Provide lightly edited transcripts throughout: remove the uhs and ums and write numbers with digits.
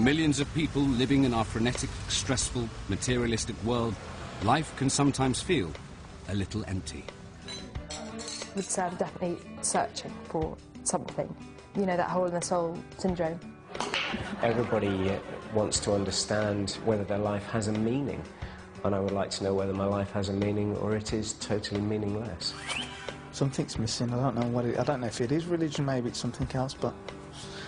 millions of people living in our frenetic, stressful, materialistic world, life can sometimes feel a little empty. I would say I'm definitely searching for something. You know, that hole in the soul syndrome. Everybody wants to understand whether their life has a meaning, and I would like to know whether my life has a meaning or it is totally meaningless. Something's missing. I don't know what I don't know if it is religion, maybe it's something else, but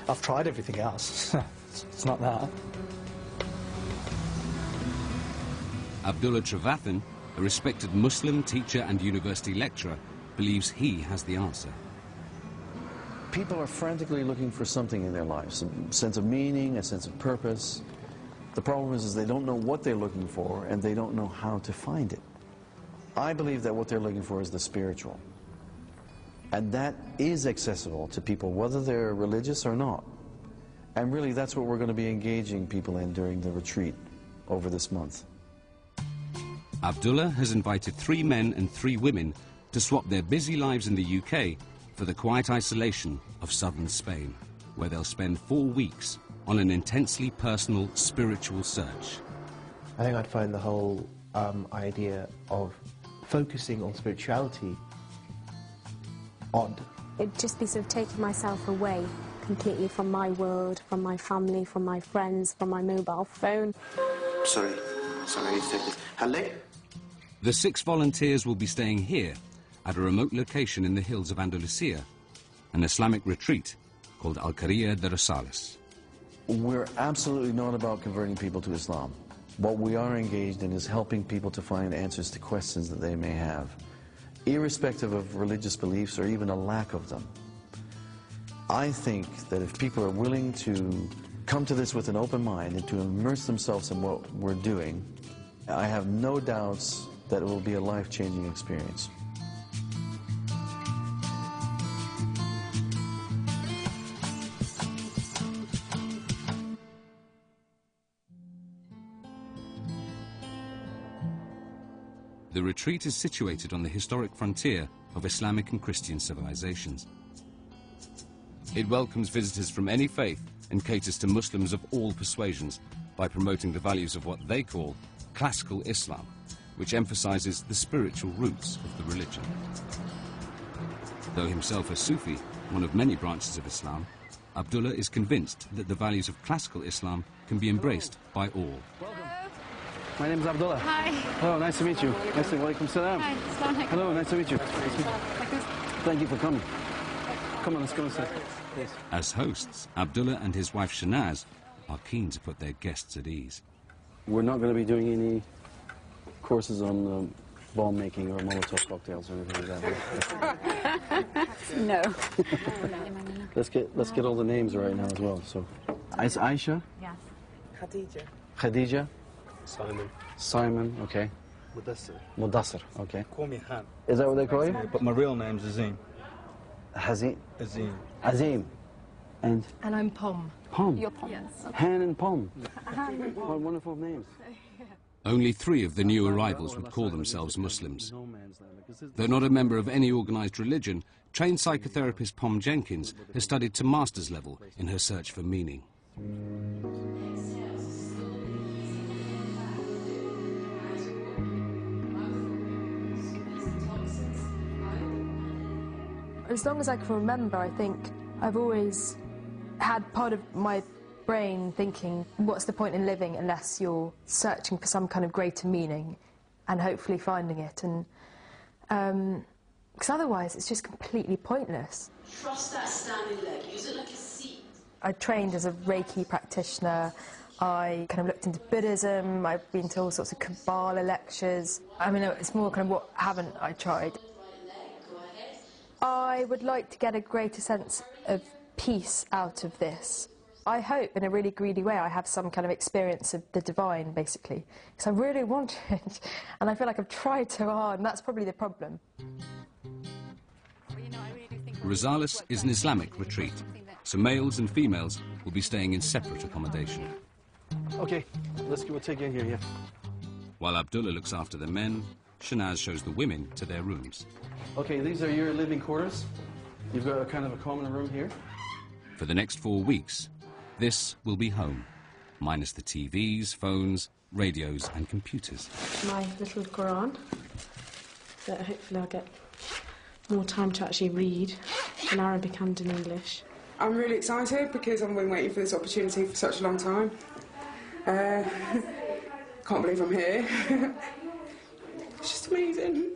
I've tried everything else. It's not that. Abdullah Trevathan, a respected Muslim teacher and university lecturer, believes he has the answer. People are frantically looking for something in their lives, a sense of meaning, a sense of purpose. The problem is they don't know what they're looking for, and they don't know how to find it. I believe that what they're looking for is the spiritual. And that is accessible to people, whether they're religious or not. And really, that's what we're going to be engaging people in during the retreat over this month. Abdullah has invited 3 men and 3 women to swap their busy lives in the UK for the quiet isolation of southern Spain, where they'll spend 4 weeks on an intensely personal spiritual search. I think I'd find the whole idea of focusing on spirituality odd. It'd just be sort of taking myself away completely from my world, from my family, from my friends, from my mobile phone. Sorry, hello? The 6 volunteers will be staying here at a remote location in the hills of Andalusia, an Islamic retreat called Alquería de Rosales. We're absolutely not about converting people to Islam. What we are engaged in is helping people to find answers to questions that they may have, irrespective of religious beliefs or even a lack of them. I think that if people are willing to come to this with an open mind and to immerse themselves in what we're doing, I have no doubts that it will be a life-changing experience. The retreat is situated on the historic frontier of Islamic and Christian civilizations. It welcomes visitors from any faith and caters to Muslims of all persuasions by promoting the values of what they call classical Islam, which emphasizes the spiritual roots of the religion. Though himself a Sufi, one of many branches of Islam, Abdullah is convinced that the values of classical Islam can be embraced by all. Welcome. My name is Abdullah. Hi. Hello, nice to meet you. Nice to welcome salam. Hi. Hello, nice to meet you. Thank you for coming. Come on, let's go inside. Please. As hosts, Abdullah and his wife Shanaz are keen to put their guests at ease. We're not going to be doing any courses on bomb making or Molotov cocktails or anything like that. No. Let's get all the names right now as well. So, it's Aisha. Yes. Khadija. Simon, okay. Mudassir. Okay. Call me Han. Is that what they call you? But my real name's Azim. Azim. And I'm Pom. Pom. You're Pom. Yes. Han and Pom. What wonderful names. Only 3 of the new arrivals would call themselves Muslims. Though not a member of any organized religion, trained psychotherapist Pom Jenkins has studied to master's level in her search for meaning. As long as I can remember, I think I've always had part of my brain thinking, what's the point in living unless you're searching for some kind of greater meaning and hopefully finding it? And because otherwise it's just completely pointless. Trust that standing leg, use it like a seat. I trained as a Reiki practitioner. I kind of looked into Buddhism. I've been to all sorts of Kabbalah lectures. I mean, it's more kind of what haven't I tried. I would like to get a greater sense of peace out of this. I hope, in a really greedy way, I have some kind of experience of the divine, basically. Because I really want it, and I feel like I've tried so hard, and that's probably the problem. Rosales is an Islamic retreat, so males and females will be staying in separate accommodation. Okay, we'll take you in here, yeah. While Abdullah looks after the men, Shanaz shows the women to their rooms. Okay, these are your living quarters. You've got a kind of a common room here. For the next 4 weeks, this will be home. minus the TVs, phones, radios and computers. My little Quran, that hopefully I'll get more time to actually read in Arabic and in English. I'm really excited because I've been waiting for this opportunity for such a long time. Can't believe I'm here. It's just amazing.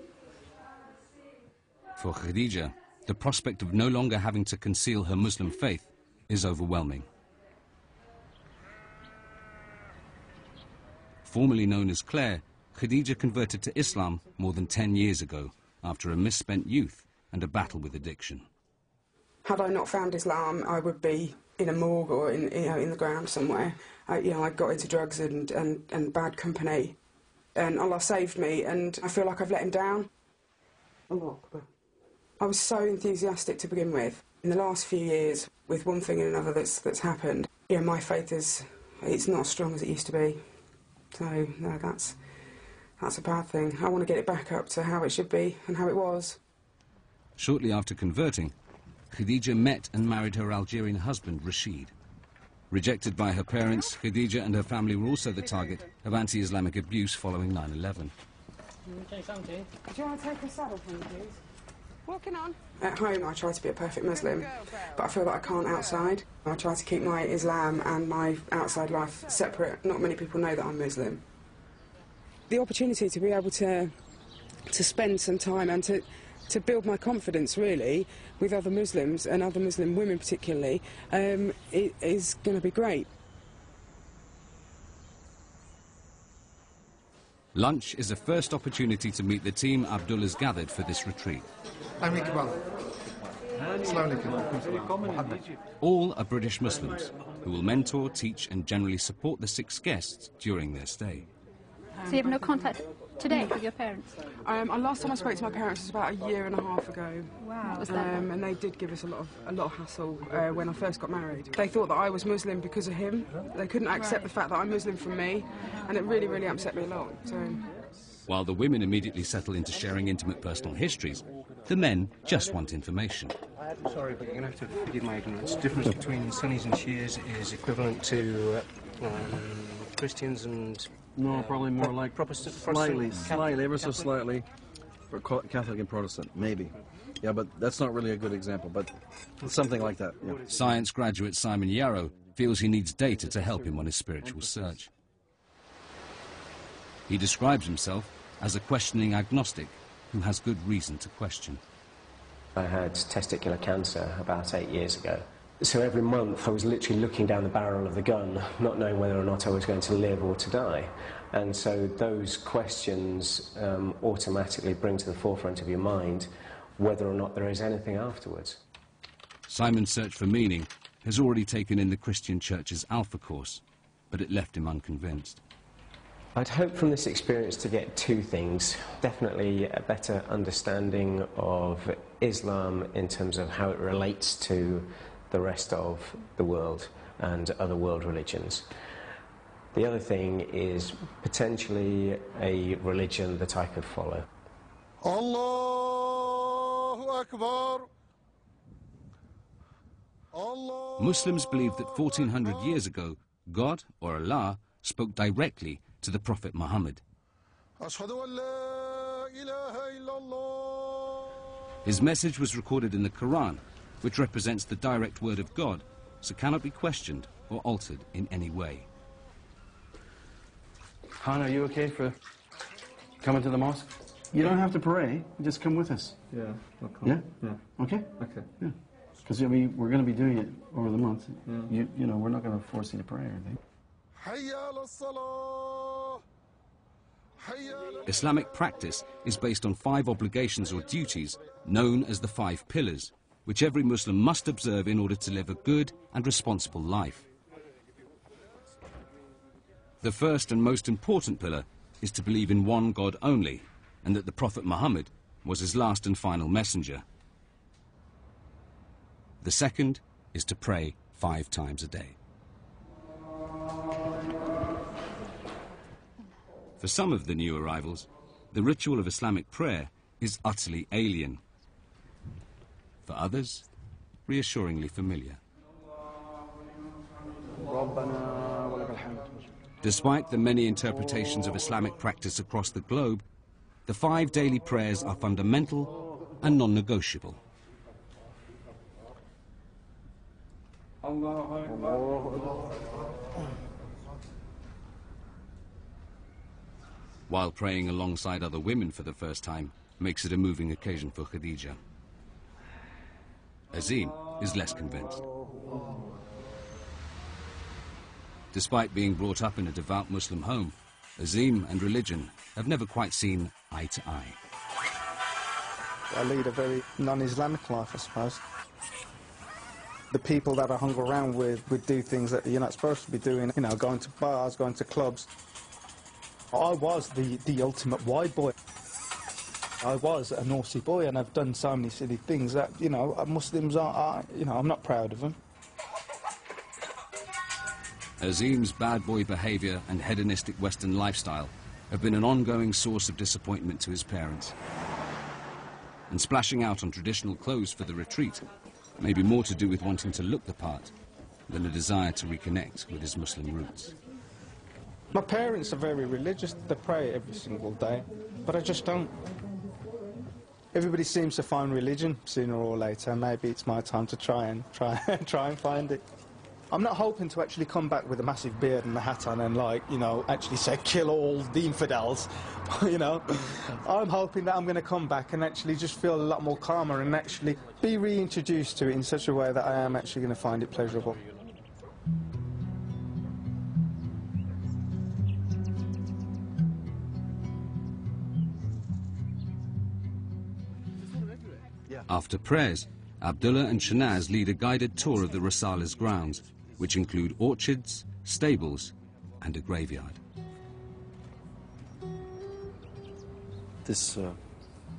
For Khadija, the prospect of no longer having to conceal her Muslim faith is overwhelming. Formerly known as Claire, Khadija converted to Islam more than 10 years ago after a misspent youth and a battle with addiction. Had I not found Islam, I would be in a morgue or in the ground somewhere. I got into drugs and bad company, and Allah saved me, and I feel like I've let him down. I was so enthusiastic to begin with. In the last few years, with one thing and another that's happened, my faith it's not as strong as it used to be. So no, that's a bad thing. I want to get it back up to how it should be and how it was. Shortly after converting, Khadija met and married her Algerian husband, Rashid. Rejected by her parents, Khadija and her family were also the target of anti-Islamic abuse following 9/11. Do you want to take a saddle for me, please? Walking on. At home, I try to be a perfect Muslim, but I feel that I can't outside. I try to keep my Islam and my outside life separate. Not many people know that I'm Muslim. The opportunity to be able to spend some time and to build my confidence, really, with other Muslims and other Muslim women particularly, it is going to be great. Lunch is a first opportunity to meet the team Abdullah's gathered for this retreat. All are British Muslims who will mentor, teach and generally support the 6 guests during their stay. So you have no contact today with your parents? Last time I spoke to my parents was about a year and a half ago. Wow. What was that? And they did give us a lot of hassle when I first got married. They thought that I was Muslim because of him. They couldn't accept the fact that I'm Muslim from me, and it really, really upset me a lot. So. While the women immediately settle into sharing intimate personal histories, the men just want information. Sorry, but you're going to have to forgive my ignorance. The difference between Sunnis and Shias is equivalent to Christians and... No, probably more like Protestant, slightly, ever so slightly, for Catholic and Protestant, maybe. Yeah, but that's not really a good example, but something like that. Yeah. Science graduate Simon Yarrow feels he needs data to help him on his spiritual search. He describes himself as a questioning agnostic who has good reason to question. I had testicular cancer about 8 years ago. So every month I was literally looking down the barrel of the gun, not knowing whether or not I was going to live or to die. And so those questions automatically bring to the forefront of your mind whether or not there is anything afterwards. Simon's search for meaning has already taken in the Christian Church's Alpha course, but it left him unconvinced. I'd hope from this experience to get 2 things. Definitely a better understanding of Islam in terms of how it relates to the rest of the world and other world religions. The other thing is potentially a religion that I could follow. Allahu Akbar. Muslims believe that 1400 years ago, God, or Allah, spoke directly to the Prophet Muhammad. His message was recorded in the Quran, which represents the direct word of God, so cannot be questioned or altered in any way. Han, are you okay for coming to the mosque? You don't have to pray, just come with us. Yeah, I'll come. Yeah? Yeah. Okay? Okay. Yeah. Because we're going to be doing it over the month. Yeah. You know, we're not going to force you to pray or anything. Islamic practice is based on 5 obligations or duties known as the 5 pillars, which every Muslim must observe in order to live a good and responsible life. The first and most important pillar is to believe in one God only, and that the Prophet Muhammad was his last and final messenger. The second is to pray 5 times a day. For some of the new arrivals, the ritual of Islamic prayer is utterly alien. For others, reassuringly familiar. Despite the many interpretations of Islamic practice across the globe, the 5 daily prayers are fundamental and non-negotiable. While praying alongside other women for the first time makes it a moving occasion for Khadija. Azim is less convinced. Despite being brought up in a devout Muslim home, Azim and religion have never quite seen eye to eye. I lead a very non-Islamic life, I suppose. The people that I hung around with would do things that you're not supposed to be doing, you know, going to bars, going to clubs. I was the ultimate white boy. I was a naughty boy, and I've done so many silly things that, you know, Muslims are, you know, I'm not proud of them. Azim's bad boy behavior and hedonistic Western lifestyle have been an ongoing source of disappointment to his parents. And splashing out on traditional clothes for the retreat may be more to do with wanting to look the part than a desire to reconnect with his Muslim roots. My parents are very religious. They pray every single day, but I just don't. Everybody seems to find religion sooner or later. Maybe it's my time to try and find it. I'm not hoping to actually come back with a massive beard and a hat on and, like, you know, actually say kill all the infidels, you know. I'm hoping that I'm going to come back and actually just feel a lot more calmer and actually be reintroduced to it in such a way that I am actually going to find it pleasurable. After prayers, Abdullah and Shanaz lead a guided tour of the Risala's grounds, which include orchards, stables, and a graveyard. This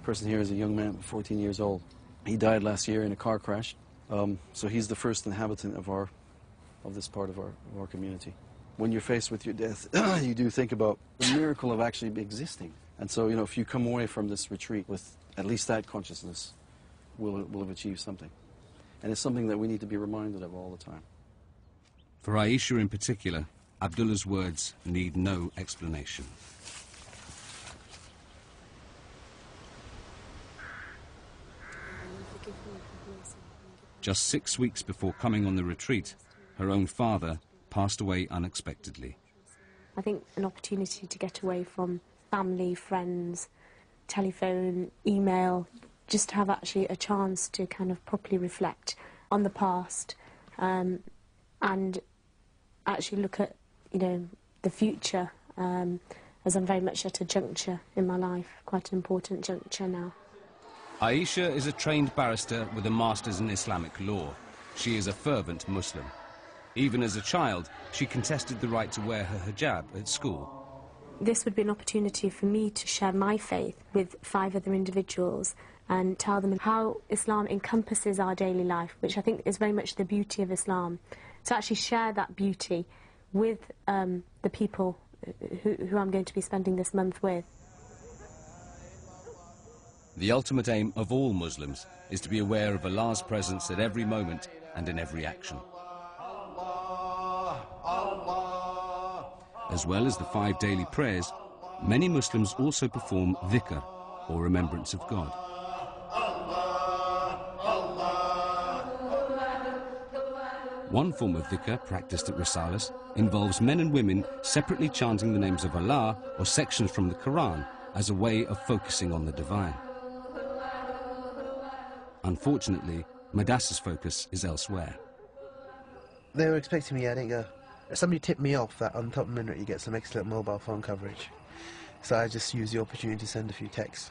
person here is a young man, 14 years old. He died last year in a car crash, so he's the first inhabitant of this part of our community. When you're faced with your death, you do think about the miracle of actually existing. And so, you know, if you come away from this retreat with at least that consciousness, we'll have achieved something. And it's something that we need to be reminded of all the time. For Aisha in particular, Abdullah's words need no explanation. Just 6 weeks before coming on the retreat, her own father passed away unexpectedly. I think an opportunity to get away from family, friends, telephone, email, just to have actually a chance to kind of properly reflect on the past and actually look at, you know, the future, as I'm very much at a juncture in my life, quite an important juncture now. Aisha is a trained barrister with a master's in Islamic law. She is a fervent Muslim. Even as a child, she contested the right to wear her hijab at school. This would be an opportunity for me to share my faith with 5 other individuals and tell them how Islam encompasses our daily life, which I think is very much the beauty of Islam. To actually share that beauty with the people who I'm going to be spending this month with. The ultimate aim of all Muslims is to be aware of Allah's presence at every moment and in every action. As well as the 5 daily prayers, many Muslims also perform dhikr, or remembrance of God. One form of dhikr practiced at Risalas involves men and women separately chanting the names of Allah or sections from the Quran as a way of focusing on the divine. Unfortunately, Madassa's focus is elsewhere. They were expecting me, I didn't go. Somebody tipped me off that on top of Minaret you get some excellent mobile phone coverage. So I just used the opportunity to send a few texts.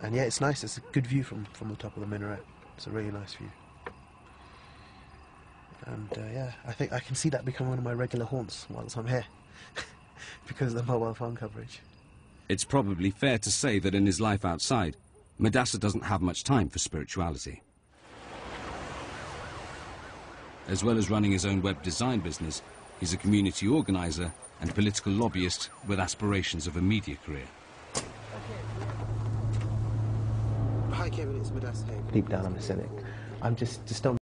And yeah, it's nice. It's a good view from the top of the minaret. It's a really nice view. And yeah, I think I can see that become one of my regular haunts whilst I'm here because of the mobile phone coverage. It's probably fair to say that in his life outside, Madassa doesn't have much time for spirituality. As well as running his own web design business, he's a community organizer and political lobbyist with aspirations of a media career. Hi Kevin, it's Madassa here. Deep down I'm a cynic. I'm just don't